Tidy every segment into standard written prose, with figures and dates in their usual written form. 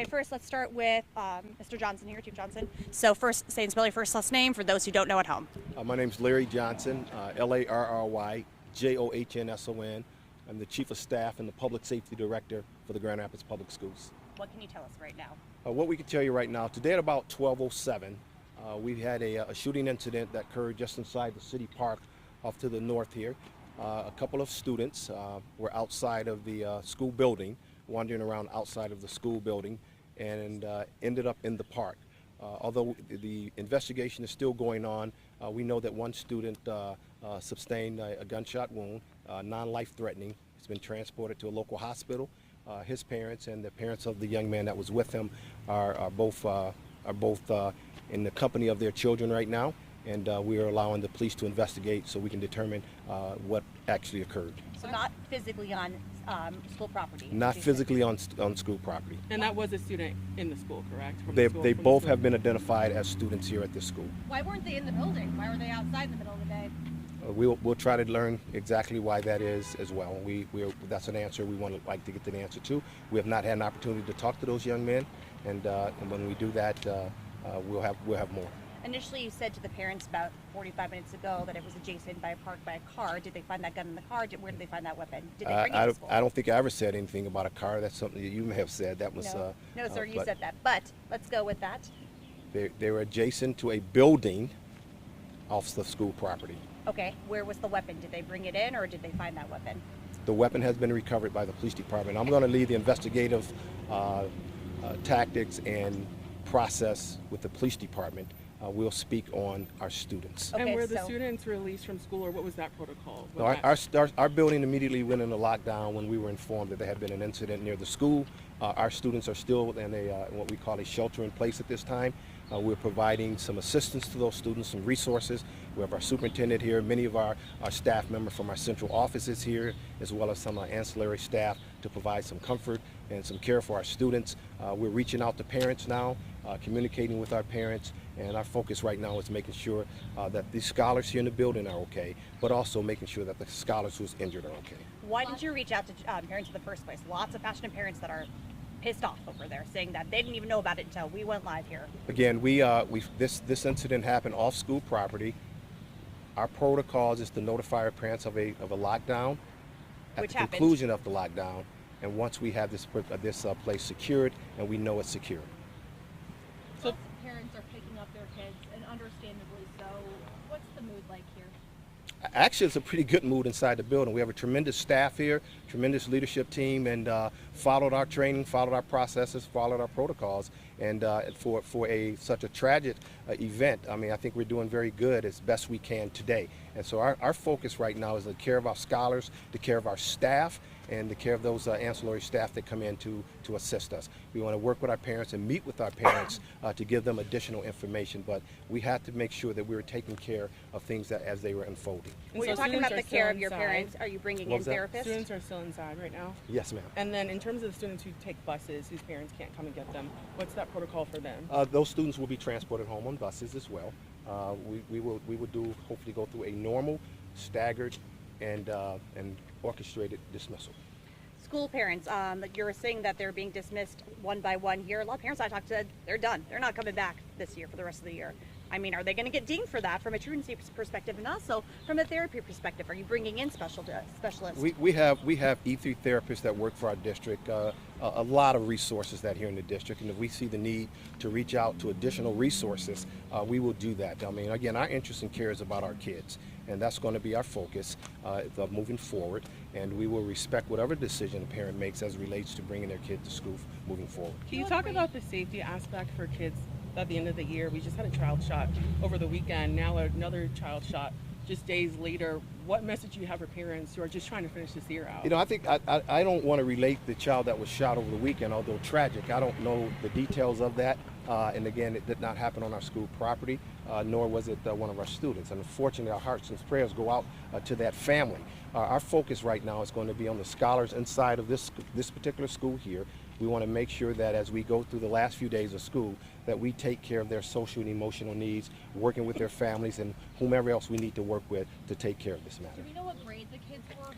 Okay, first let's start with Mr. Johnson here, Chief Johnson. So first, say and spell your first last name for those who don't know at home. My name's Larry Johnson, Larry Johnson. I'm the Chief of Staff and the Public Safety Director for the Grand Rapids Public Schools. What can you tell us right now? What we can tell you right now, today at about 12:07, we had a shooting incident that occurred just inside the city park off to the north here. A couple of students were outside of the school building, wandering around outside of the school building, and ended up in the park. Although the investigation is still going on, we know that one student sustained a gunshot wound, non-life-threatening. He's been transported to a local hospital. His parents and the parents of the young man that was with him are both in the company of their children right now, and we are allowing the police to investigate so we can determine what actually occurred. So not physically on school property? Not physically on school property. And that was a student in the school, correct? They both have been identified as students here at this school. Why weren't they in the building? Why were they outside in the middle of the day? We'll try to learn exactly why that is as well. That's an answer we want to like to get the answer to. We have not had an opportunity to talk to those young men, and when we do that, we'll have more. Initially, you said to the parents about 45 minutes ago that it was adjacent by a park by a car. Did they find that gun in the car? Where did they find that weapon? Did they bring it to school? I don't think I ever said anything about a car. That's something that you may have said. That was no, sir. You said that. But let's go with that. They were adjacent to a building off the school property. Okay. Where was the weapon? Did they bring it in, or did they find that weapon? The weapon has been recovered by the police department. I'm going to leave the investigative tactics and process with the police department. We'll speak on our students. Okay, and were the students released from school, or what was that protocol? No, our building immediately went into lockdown when we were informed that there had been an incident near the school. Our students are still in what we call a shelter in place at this time. We're providing some assistance to those students, some resources. We have our superintendent here, many of our staff members from our central offices here, as well as some ancillary staff to provide some comfort and some care for our students. We're reaching out to parents now, communicating with our parents, and our focus right now is making sure that the scholars here in the building are okay, but also making sure that the scholars who's injured are okay. Why did you reach out to parents in the first place? Lots of passionate parents that are pissed off over there, saying that they didn't even know about it until we went live here. Again, this incident happened off school property. Our protocols is to notify our parents of a lockdown at the conclusion of the lockdown, and once we have this place secured and we know it's secure. So parents are picking up their kids, and understandably so. What's the mood like here? Actually, it's a pretty good mood inside the building. We have a tremendous staff here, tremendous leadership team, and followed our training, followed our processes, followed our protocols. And for such a tragic event, I think we're doing very good as best we can today. And so our focus right now is the care of our scholars, the care of our staff, and the care of those ancillary staff that come in to assist us. We want to work with our parents and meet with our parents to give them additional information, but we have to make sure that we're taking care of things as they were unfolding. When you're talking about the care of your parents, are you bringing in therapists? Students are still inside right now? Yes, ma'am. And then in terms of the students who take buses, whose parents can't come and get them, what's that protocol for them? Those students will be transported home on buses as well. We will hopefully go through a normal, staggered, and orchestrated dismissal. School parents, you're saying that they're being dismissed one by one here. A lot of parents I talked to, they're done. They're not coming back this year for the rest of the year. Are they going to get dinged for that from a truancy perspective, and also from a therapy perspective? Are you bringing in specialists? We have E3 therapists that work for our district. A lot of resources that here in the district, and if we see the need to reach out to additional resources, we will do that. Again, our interest in care is about our kids, and that's going to be our focus moving forward. And we will respect whatever decision a parent makes as it relates to bringing their kid to school moving forward. Can you talk about the safety aspect for kids at the end of the year? We just had a child shot over the weekend, now another child shot just days later. What message do you have for parents who are just trying to finish this year out? I think I don't want to relate the child that was shot over the weekend, although tragic. I don't know the details of that. And again, it did not happen on our school property, nor was it one of our students. And unfortunately, our hearts and prayers go out to that family. Our focus right now is going to be on the scholars inside of this particular school here. We want to make sure that as we go through the last few days of school, that we take care of their social and emotional needs, working with their families and whomever else we need to work with to take care of this matter. Do we know what grade the kids were?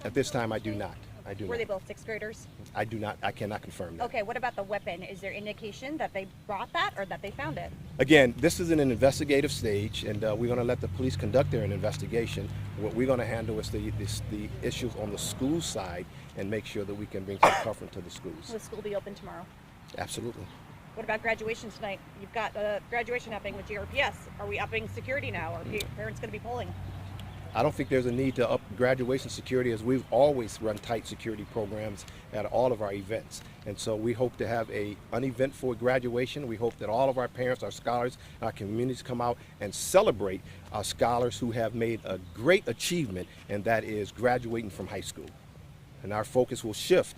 At this time, I do not. I do Were not. they both sixth graders? I cannot confirm that. Okay, what about the weapon? Is there indication that they brought that or that they found it? Again, this is in an investigative stage, and we're going to let the police conduct their investigation. What we're going to handle is the issues on the school side and make sure that we can bring some comfort to the schools. Will the school be open tomorrow? Absolutely. What about graduation tonight? You've got graduation happening with GRPS. Are we upping security now? Are parents going to be polling? I don't think there's a need to up graduation security, as we've always run tight security programs at all of our events. And so we hope to have an uneventful graduation. We hope that all of our parents, our scholars, our communities come out and celebrate our scholars who have made a great achievement, and that is graduating from high school. And our focus will shift.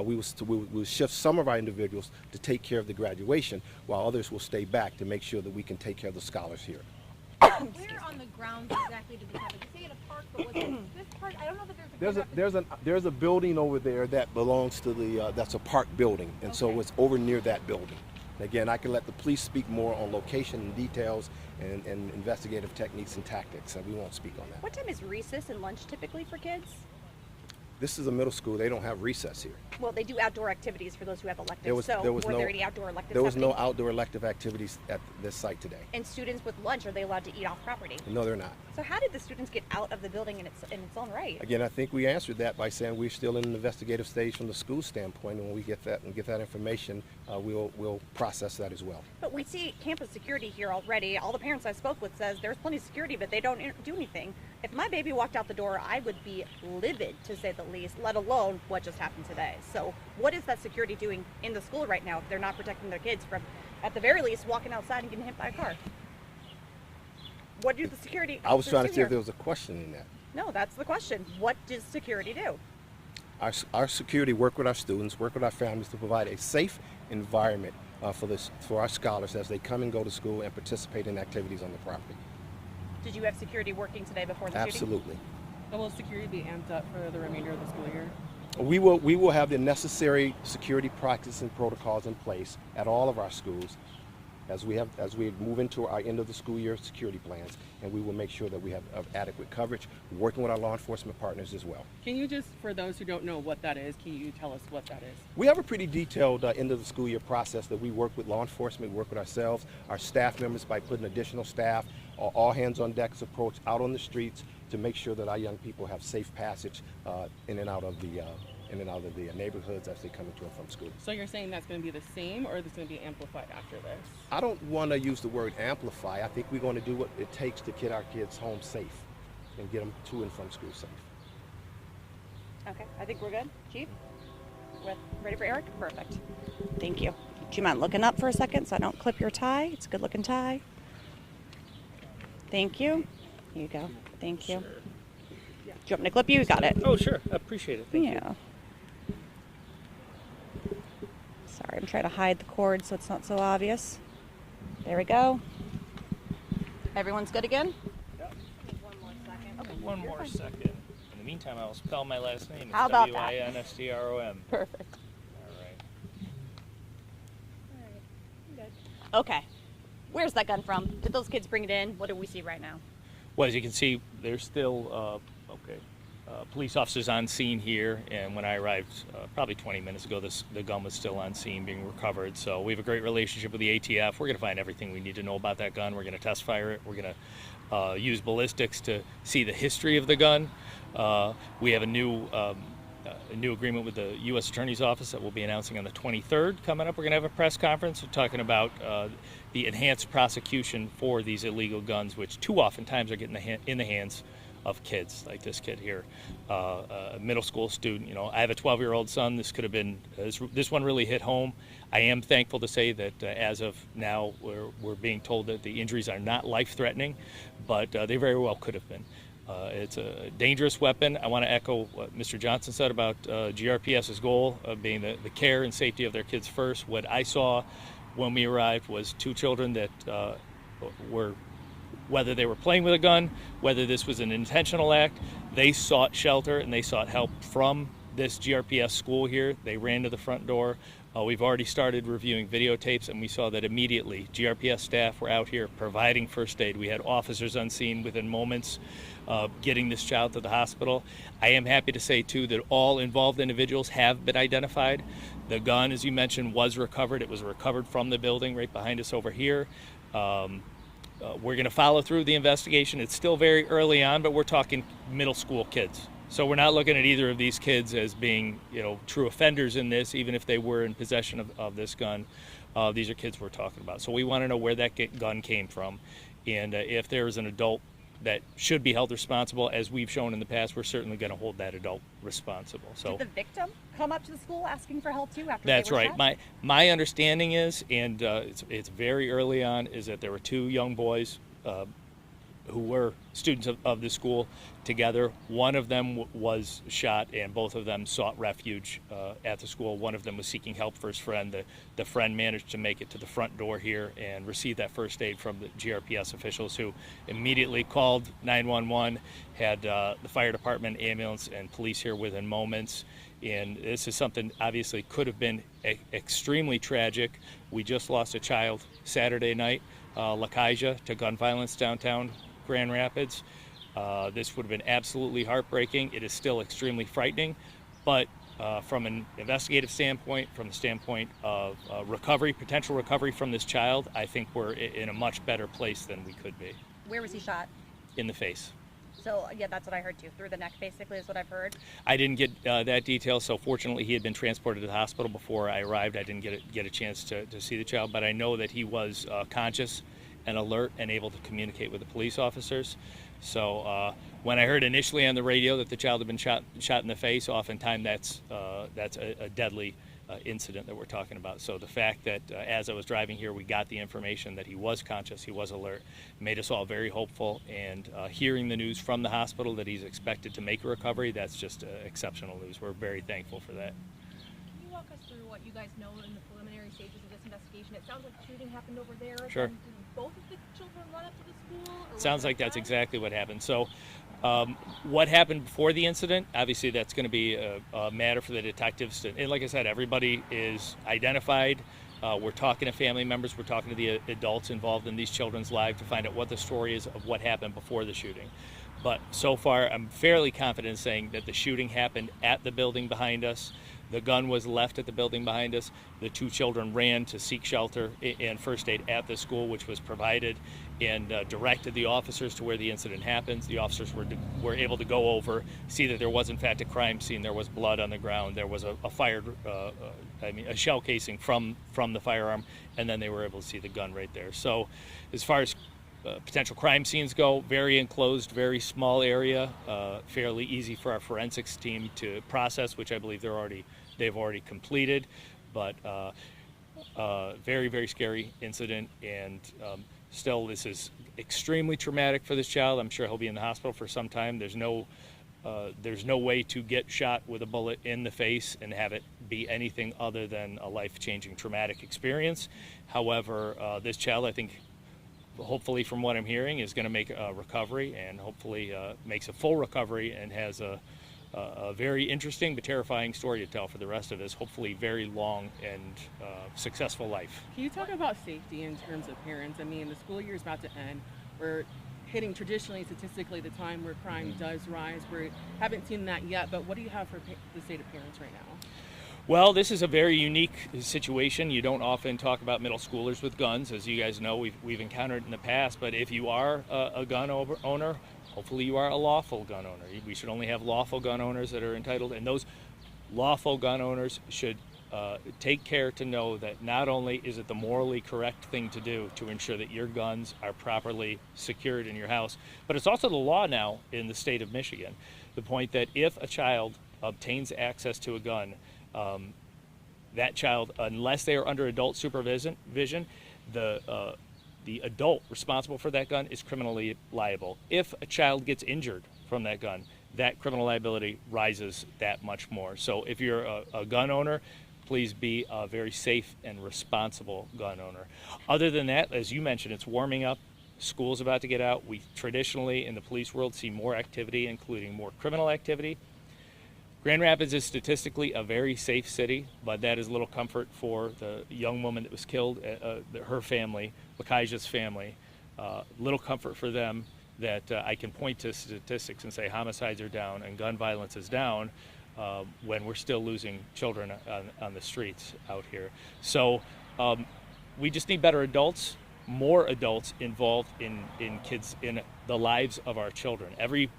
We will shift some of our individuals to take care of the graduation, while others will stay back to make sure that we can take care of the scholars here. Where on the grounds exactly did this happen? You say at a park, but was it this park? I don't know that There's a building over there that belongs to the that's a park building, and so Okay. it's over near that building. Again, I can let the police speak more on location and details and investigative techniques and tactics, and we won't speak on that. What time is recess and lunch typically for kids? This is a middle school; they don't have recess here. Well, they do outdoor activities for those who have electives. Were there any outdoor electives There was no happening? outdoor elective activities at this site today. And students with lunch, are they allowed to eat off property? No, they're not. So how did the students get out of the building in its own right? Again, I think we answered that by saying we're still in an investigative stage from the school standpoint, and when we get that information, we'll process that as well. But we see campus security here already. All the parents I spoke with says there's plenty of security, but they don't do anything. If my baby walked out the door, I would be livid, to say the least, let alone what just happened today. So what is that security doing in the school right now if they're not protecting their kids from, at the very least, walking outside and getting hit by a car? What do the security I was trying to officers see do if there here? was a question in that. No, that's the question. What does security do? Our security work with our students, work with our families to provide a safe environment for our scholars as they come and go to school and participate in activities on the property. Did you have security working today before the shooting? Absolutely. So will security be amped up for the remainder of the school year? We will have the necessary security practices and protocols in place at all of our schools as we move into our end of the school year security plans, and we will make sure that we have adequate coverage, working with our law enforcement partners as well. Can you just, for those who don't know what that is, can you tell us what that is? We have a pretty detailed end of the school year process that we work with law enforcement, work with ourselves, our staff members by putting additional staff, all hands on deck approach out on the streets to make sure that our young people have safe passage in and out of the neighborhoods as they come into and from school. So you're saying that's going to be the same, or that's going to be amplified after this? I don't want to use the word amplify. I think we're going to do what it takes to get our kids home safe and get them to and from school safe. Okay, I think we're good. Chief? Ready for Eric? Perfect. Thank you. Do you mind looking up for a second so I don't clip your tie? It's a good looking tie. Thank you. Here you go. Thank you. Sure. Do you want me to clip you? You got it. Oh, sure. I appreciate it. Thank you. Yeah. Sorry, I'm trying to hide the cord so it's not so obvious. There we go. Everyone's good again? One more second. In the meantime, I'll spell my last name. It's How about that? W-I-N-S-T-R-O-M. Perfect. All right. Okay. Where's that gun from? Did those kids bring it in? What do we see right now? Well, as you can see, there's still police officers on scene here, and when I arrived probably 20 minutes ago, the gun was still on scene being recovered. So we have a great relationship with the ATF. We're going to find everything we need to know about that gun. We're going to test fire it. We're going to use ballistics to see the history of the gun. We have a new agreement with the U.S. Attorney's Office that we'll be announcing on the 23rd coming up. We're going to have a press conference talking about the enhanced prosecution for these illegal guns, which too often times are getting in the hands of kids like this kid here, a middle school student. You know, I have a 12-year-old son. This could have been, this one really hit home. I am thankful to say that as of now, we're being told that the injuries are not life-threatening, but they very well could have been. It's a dangerous weapon. I want to echo what Mr. Johnson said about GRPS's goal of being the care and safety of their kids first. What I saw when we arrived was two children that were, whether they were playing with a gun, whether this was an intentional act, they sought shelter and they sought help from this GRPS school here. They ran to the front door. We've already started reviewing videotapes, and we saw that immediately GRPS staff were out here providing first aid. We had officers on scene within moments getting this child to the hospital. I am happy to say, too, that all involved individuals have been identified. The gun, as you mentioned, was recovered. It was recovered from the building right behind us over here. We're going to follow through the investigation. It's still very early on, but we're talking middle school kids. So we're not looking at either of these kids as being, true offenders in this, even if they were in possession of this gun. These are kids we're talking about. So we want to know where that gun came from. And if there is an adult that should be held responsible, as we've shown in the past, we're certainly going to hold that adult responsible. So did the victim come up to the school asking for help too after that's they were right. shot? My understanding is, and it's very early on, is that there were two young boys who were students of the school together. One of them was shot, and both of them sought refuge at the school. One of them was seeking help for his friend. The friend managed to make it to the front door here and receive that first aid from the GRPS officials, who immediately called 911, had the fire department, ambulance, and police here within moments. And this is something obviously could have been extremely tragic. We just lost a child Saturday night, Lakaija, to gun violence downtown Grand Rapids. This would have been absolutely heartbreaking. It is still extremely frightening, but from an investigative standpoint, from the standpoint of recovery, potential recovery from this child, I think we're in a much better place than we could be. Where was he shot? In the face. So yeah, that's what I heard too. Through the neck, basically, is what I've heard. I didn't get that detail, so fortunately he had been transported to the hospital before I arrived. I didn't get a chance to see the child, but I know that he was conscious and alert and able to communicate with the police officers. So when I heard initially on the radio that the child had been shot in the face, oftentimes that's a deadly incident that we're talking about. So the fact that as I was driving here, we got the information that he was conscious, he was alert, made us all very hopeful. And hearing the news from the hospital that he's expected to make a recovery, that's just exceptional news. We're very thankful for that. Can you walk us through what you guys know in the preliminary stages of this investigation? It sounds like the shooting happened over there. Sure. Did both of the children run up to the school? Or was Sounds it like that's outside? exactly what happened. So what happened before the incident, obviously that's going to be a matter for the detectives. And like I said, everybody is identified. We're talking to family members. We're talking to the adults involved in these children's lives to find out what the story is of what happened before the shooting. But so far, I'm fairly confident in saying that the shooting happened at the building behind us. The gun was left at the building behind us. The two children ran to seek shelter and first aid at the school, which was provided, and directed the officers to where the incident happens. The officers were able to go over, see that there was in fact a crime scene. There was blood on the ground. There was a shell casing from the firearm, and then they were able to see the gun right there. So, as far as potential crime scenes go, very enclosed, very small area, fairly easy for our forensics team to process, which I believe they've already completed. But very, very scary incident, and still this is extremely traumatic for this child. I'm sure he'll be in the hospital for some time. There's no way to get shot with a bullet in the face and have it be anything other than a life-changing traumatic experience. However, this child, I think, hopefully from what I'm hearing, is going to make a recovery, and hopefully makes a full recovery and has a very interesting but terrifying story to tell for the rest of his hopefully very long and successful life. Can you talk about safety in terms of parents? I mean, the school year is about to end. We're hitting traditionally, statistically, the time where crime does rise. We haven't seen that yet, but what do you have for the state of parents right now? Well, this is a very unique situation. You don't often talk about middle schoolers with guns. As you guys know, we've encountered it in the past, but if you are a gun owner, hopefully you are a lawful gun owner. We should only have lawful gun owners that are entitled, and those lawful gun owners should take care to know that not only is it the morally correct thing to do to ensure that your guns are properly secured in your house, but it's also the law now in the state of Michigan. The point that if a child obtains access to a gun, that child, unless they are under adult supervision, the adult responsible for that gun is criminally liable. If a child gets injured from that gun, that criminal liability rises that much more. So if you're a gun owner, please be a very safe and responsible gun owner. Other than that, as you mentioned, it's warming up. School's about to get out. We traditionally in the police world see more activity, including more criminal activity. Grand Rapids is statistically a very safe city, but that is little comfort for the young woman that was killed, her family, Bakaija's family. Little comfort for them that I can point to statistics and say homicides are down and gun violence is down when we're still losing children on the streets out here. So we just need better adults, more adults involved in kids, in the lives of our children. Every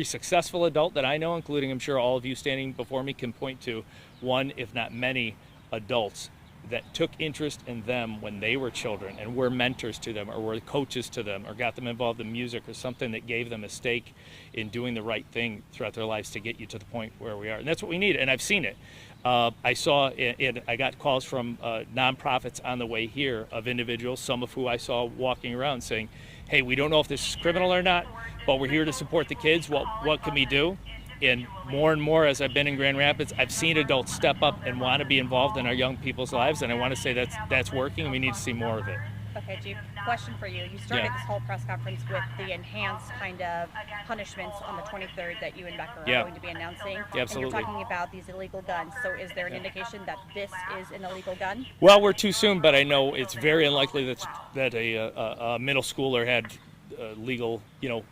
successful adult that I know, including I'm sure all of you standing before me, can point to one, if not many, adults that took interest in them when they were children and were mentors to them or were coaches to them or got them involved in music or something that gave them a stake in doing the right thing throughout their lives to get you to the point where we are. And that's what we need, and I've seen it. I saw it. I got calls from nonprofits on the way here of individuals, some of who I saw walking around saying, hey, we don't know if this is criminal or not, but we're here to support the kids. What can we do? And more as I've been in Grand Rapids, I've seen adults step up and want to be involved in our young people's lives, and I want to say that's working, and we need to see more of it. Okay, Chief, question for you. You started this whole press conference with the enhanced kind of punishments on the 23rd that you and Becker are going to be announcing. Yeah, absolutely. And you're talking about these illegal guns. So is there an indication that this is an illegal gun? Well, we're too soon, but I know it's very unlikely that a middle schooler had legal,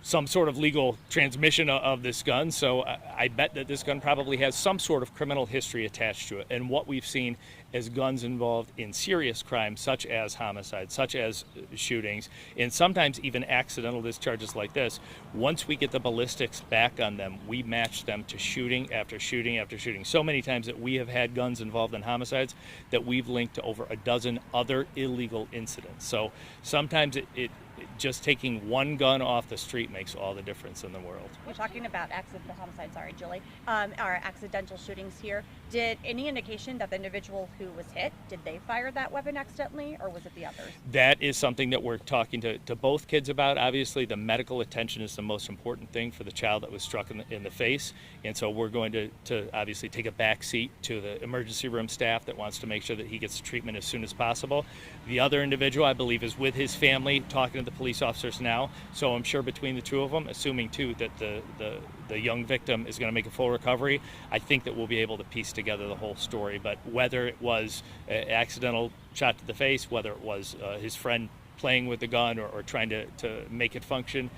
some sort of legal transmission of this gun. So I bet that this gun probably has some sort of criminal history attached to it. And what we've seen is guns involved in serious crimes, such as homicides, such as shootings, and sometimes even accidental discharges like this. Once we get the ballistics back on them, we match them to shooting after shooting after shooting. So many times that we have had guns involved in homicides that we've linked to over a dozen other illegal incidents. So sometimes it just taking one gun off the street makes all the difference in the world. We're talking about accidental homicides, sorry, Julie, or accidental shootings here. Did any indication that the individual who was hit, did they fire that weapon accidentally, or was it the others? That is something that we're talking to both kids about. Obviously, the medical attention is the most important thing for the child that was struck in the face, and so we're going to obviously take a back seat to the emergency room staff that wants to make sure that he gets treatment as soon as possible. The other individual, I believe, is with his family talking to the police officers now, so I'm sure between the two of them, assuming too that the young victim is going to make a full recovery, I think that we'll be able to piece together the whole story. But whether it was an accidental shot to the face, whether it was his friend playing with the gun or trying to make it function,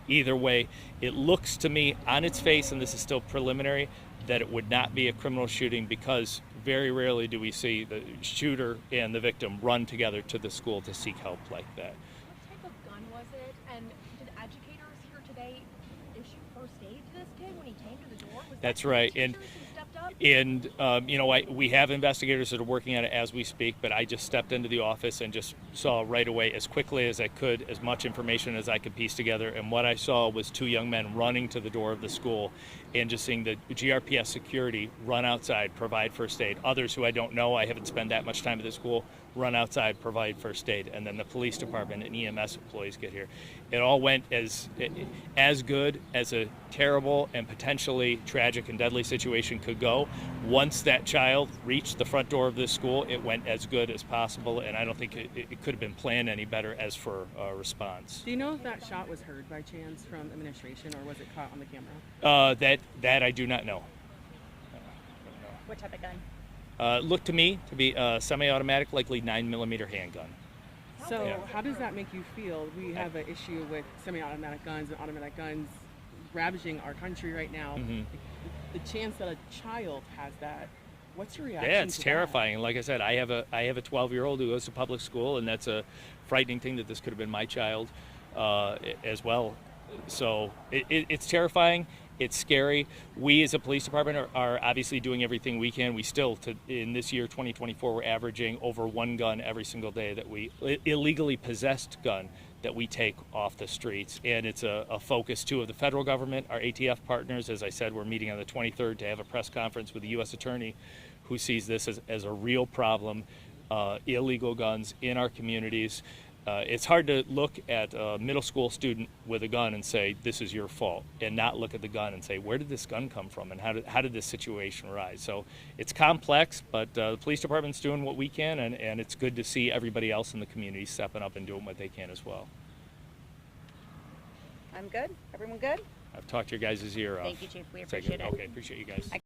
either way, it looks to me on its face, and this is still preliminary, that it would not be a criminal shooting, because very rarely do we see the shooter and the victim run together to the school to seek help like that. What type of gun was it? And did educators here today issue first aid to this kid when he came to the door? That's right. And we have investigators that are working on it as we speak, but I just stepped into the office and just saw right away, as quickly as I could, as much information as I could piece together. And what I saw was two young men running to the door of the school and just seeing the GRPS security run outside, provide first aid. Others who I don't know, I haven't spent that much time at the school, run outside, provide first aid. And then the police department and EMS employees get here. It all went as good as a terrible and potentially tragic and deadly situation could go. Once that child reached the front door of this school, it went as good as possible, and I don't think it could have been planned any better as for response. Do you know if that shot was heard by chance from administration, or was it caught on the camera? That I do not know. What type of gun? Looked to me to be a semi-automatic, likely 9mm handgun. So how does that make you feel? We have an issue with semi-automatic guns and automatic guns ravaging our country right now. Mm-hmm. The chance that a child has that, what's your reaction? Yeah, it's to terrifying. Like I said, I have a 12-year-old who goes to public school, and that's a frightening thing that this could have been my child as well. So it's terrifying. It's scary. We as a police department are obviously doing everything we can. We still, in this year, 2024, we're averaging over one gun every single day that we, illegally possessed gun, that we take off the streets. And it's a focus, too, of the federal government, our ATF partners. As I said, we're meeting on the 23rd to have a press conference with the U.S. Attorney, who sees this as a real problem, illegal guns in our communities. It's hard to look at a middle school student with a gun and say, this is your fault, and not look at the gun and say, where did this gun come from, and how did this situation arise? So it's complex, but the police department's doing what we can, and it's good to see everybody else in the community stepping up and doing what they can as well. I'm good. Everyone good? I've talked your guys' ear off. Thank you, Chief. We appreciate it. Okay, appreciate you guys.